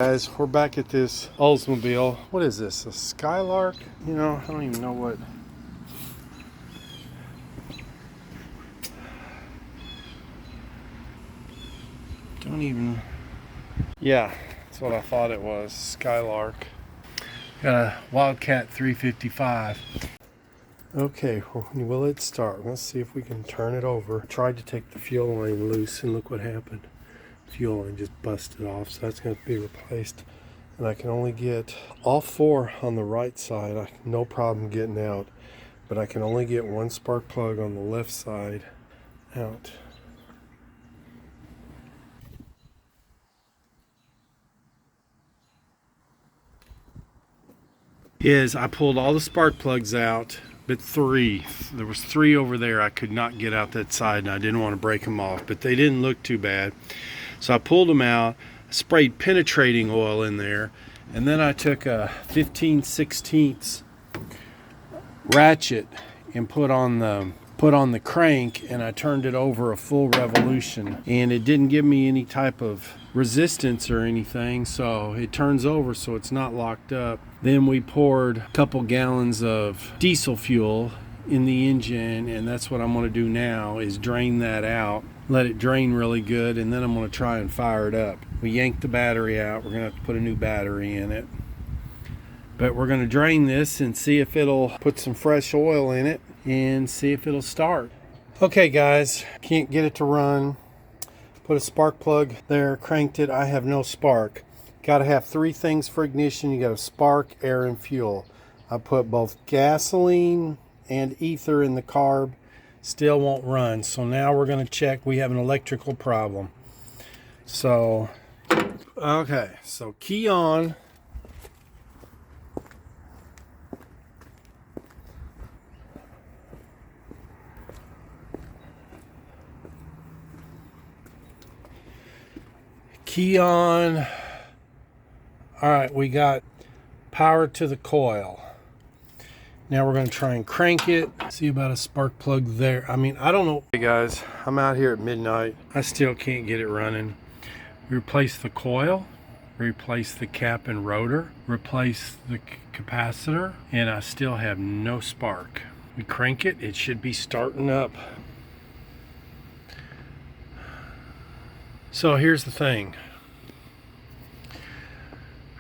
Guys, we're back at this Oldsmobile. What is this? A Skylark? You know, I don't even know what. Don't even. Yeah, that's what I thought it was. Skylark. Got a Wildcat 355. Okay, will it start? Let's see if we can turn it over. Tried to take the fuel line loose and look what happened. Fuel line just busted off, so that's going to be replaced. And I can only get all four on the right side. No problem getting out, but I can only get one spark plug on the left side out. I pulled all the spark plugs out, but there was three over there I could not get out that side, and I didn't want to break them off, but they didn't look too bad. So I pulled them out, sprayed penetrating oil in there, and then I took a 15/16 ratchet and put on the crank, and I turned it over a full revolution, and it didn't give me any type of resistance or anything, so it turns over so it's not locked up. Then we poured a couple gallons of diesel fuel in the engine, and that's what I'm going to do now, is drain that out, let it drain really good, and then I'm going to try and fire it up. We yanked the battery out. We're going to have to put a new battery in it, but we're going to drain this and see if it'll put some fresh oil in it and see if it'll start. Okay guys, can't get it to run. Put a spark plug there, cranked it. I have no spark. Got to have three things for ignition. You got to spark, air, and fuel. I put both gasoline and ether in the carb. Still won't run. So now we're going to check. We have an electrical problem. So, okay. So key on. Key on. All right, we got power to the coil. Now we're going to try and crank it. See about a spark plug there. I mean, I don't know. Hey guys, I'm out here at midnight. I still can't get it running. Replace the coil, replace the cap and rotor, replace the capacitor, and I still have no spark. We crank it, it should be starting up. So here's the thing.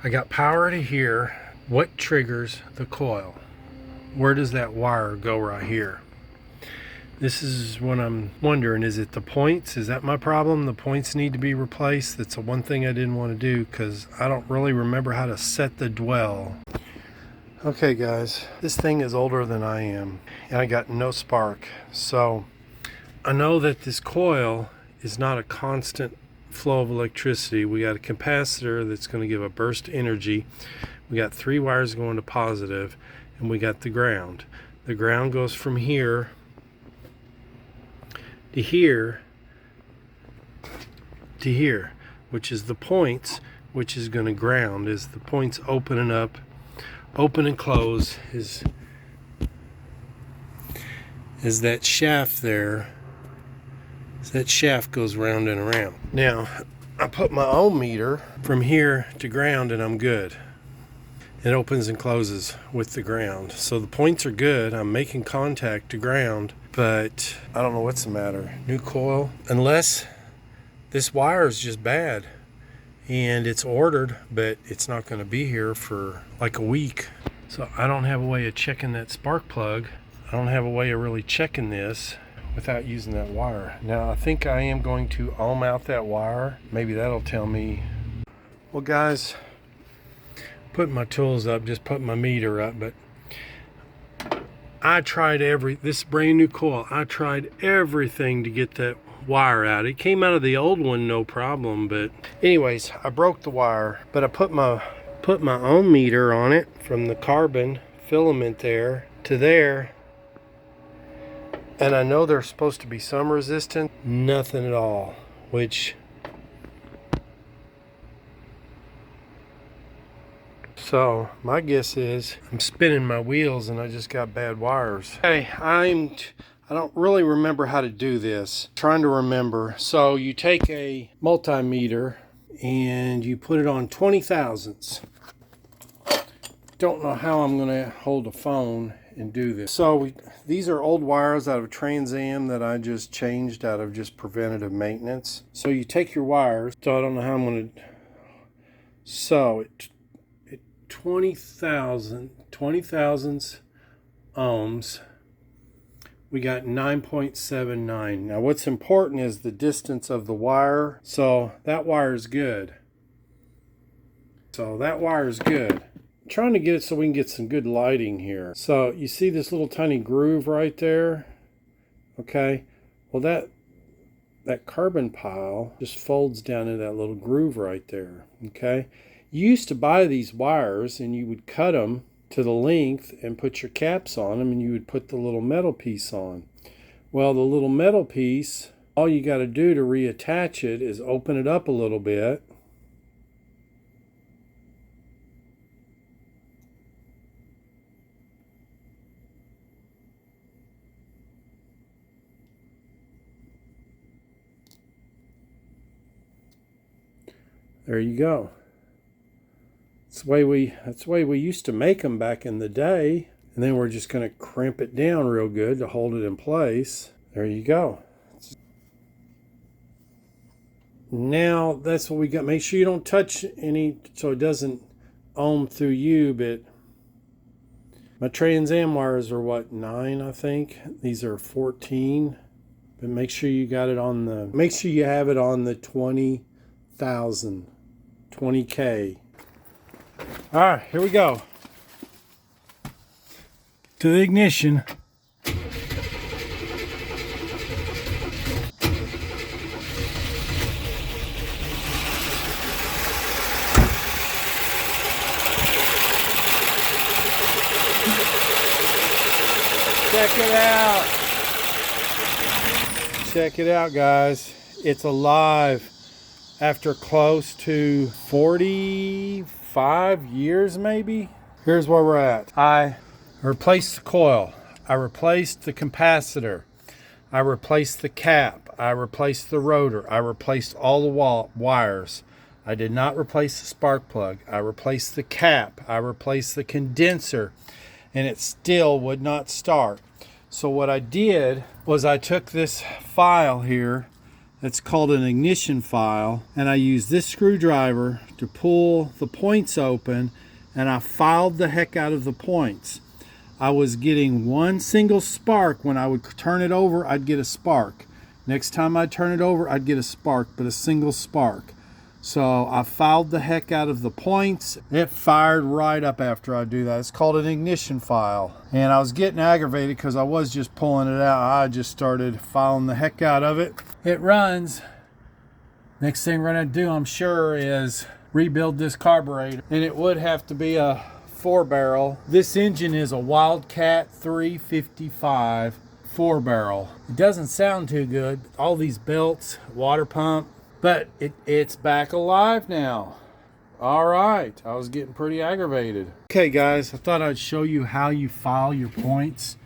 I got power to here. What triggers the coil? Where does that wire go right here? This is what I'm wondering. Is it the points? Is that my problem? The points need to be replaced. That's the one thing I didn't want to do because I don't really remember how to set the dwell. Okay guys, this thing is older than I am and I got no spark. So I know that this coil is not a constant flow of electricity. We got a capacitor that's going to give a burst energy. We got three wires going to positive, and we got the ground. The ground goes from here to here to here, which is the points, which is going to ground. Is the points opening up, open and close is that shaft there. That shaft goes round and around. Now, I put my ohm meter from here to ground and I'm good. It opens and closes with the ground. So the points are good. I'm making contact to ground, but I don't know what's the matter. New coil, unless this wire is just bad and it's ordered, but it's not going to be here for like a week. So I don't have a way of checking that spark plug. I don't have a way of really checking this without using that wire. Now I think I am going to ohm out that wire. Maybe that'll tell me. Well guys, putting my tools up, just put my meter up, but I tried this brand new coil, I tried everything to get that wire out. It came out of the old one no problem, but anyways, I broke the wire, but I put my ohm meter on it from the carbon filament there to there. And I know there's supposed to be some resistance, nothing at all, which, so my guess is I'm spinning my wheels and I just got bad wires. Hey, I don't really remember how to do this. I'm trying to remember. So you take a multimeter and you put it on 20 thousandths. Don't know how I'm going to hold a phone and do this. So these are old wires out of a Trans Am that I just changed out of just preventative maintenance. So you take your wires. So I don't know how I'm going to. So at 20 thousandths ohms, we got 9.79. Now what's important is the distance of the wire. So that wire is good. Trying to get it so we can get some good lighting here. So you see this little tiny groove right there? Okay. Well, that carbon pile just folds down into that little groove right there. Okay. You used to buy these wires and you would cut them to the length and put your caps on them, and you would put the little metal piece on. Well, the little metal piece, all you got to do to reattach it is open it up a little bit. There you go. That's the way we used to make them back in the day. And then we're just going to crimp it down real good to hold it in place. There you go. Now that's what we got. Make sure you don't touch any so it doesn't ohm through you, but my Trans Am wires are what, 9, I think. These are 14. But make sure you got it on the, make sure you have it on the 20,000, 20K. All right, here we go. To the ignition. Check it out. Check it out, guys. It's alive after close to 45 years, maybe. Here's where we're at. I replaced the coil. I replaced the capacitor. I replaced the cap. I replaced the rotor. I replaced all the wires. I did not replace the spark plug. I replaced the cap. I replaced the condenser, and it still would not start. So what I did was I took this file here, it's called an ignition file, and I used this screwdriver to pull the points open, and I filed the heck out of the points. I was getting one single spark. When I would turn it over, I'd get a spark. Next time I turn it over, I'd get a spark, but a single spark. So I filed the heck out of the points. It fired right up after I do that. It's called an ignition file. And I was getting aggravated because I was just pulling it out. I just started filing the heck out of it. It runs. Next thing we're going to do, I'm sure, is rebuild this carburetor. And it would have to be a 4-barrel. This engine is a Wildcat 355 4-barrel. It doesn't sound too good. All these belts, water pump. But it's back alive now. All right, I was getting pretty aggravated. Okay guys, I thought I'd show you how you file your points.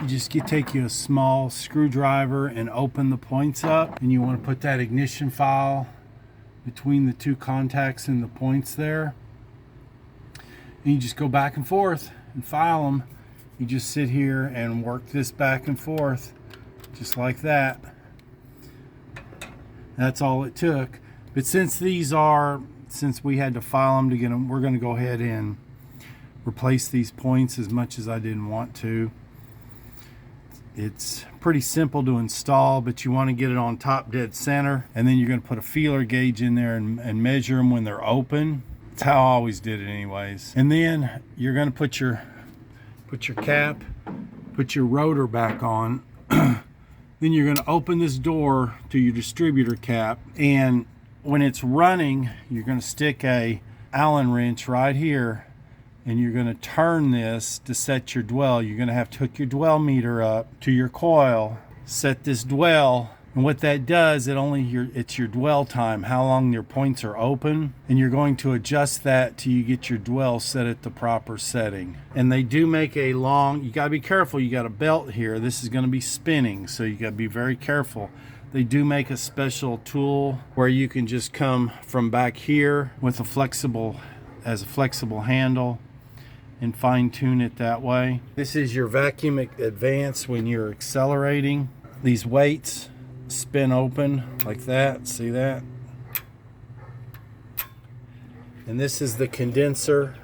You just take you a small screwdriver and open the points up, and you want to put that ignition file between the two contacts and the points there. And you just go back and forth and file them. You just sit here and work this back and forth, just like that. That's all it took. But since we had to file them to get them, we're going to go ahead and replace these points as much as I didn't want to. It's pretty simple to install, but you want to get it on top dead center, and then you're going to put a feeler gauge in there and measure them when they're open. That's how I always did it anyways. And then you're going to put your cap, put your rotor back on. Then you're going to open this door to your distributor cap, and when it's running, you're going to stick a Allen wrench right here, and you're going to turn this to set your dwell. You're going to have to hook your dwell meter up to your coil, set this dwell, and what that does, it's your dwell time, how long your points are open, and you're going to adjust that till you get your dwell set at the proper setting. And they do make a long, you got to be careful, you got a belt here, this is going to be spinning, so you got to be very careful. They do make a special tool where you can just come from back here with a flexible handle and fine tune it that way. This is your vacuum advance when you're accelerating. These weights spin open like that, see that? And this is the condenser.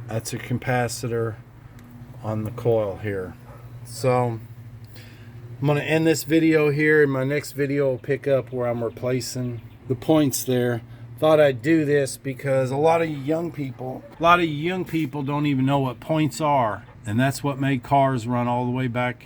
That's a capacitor on the coil here. So I'm going to end this video here. In my next video, I'll pick up where I'm replacing the points there. Thought I'd do this because a lot of young people don't even know what points are. And that's what made cars run all the way back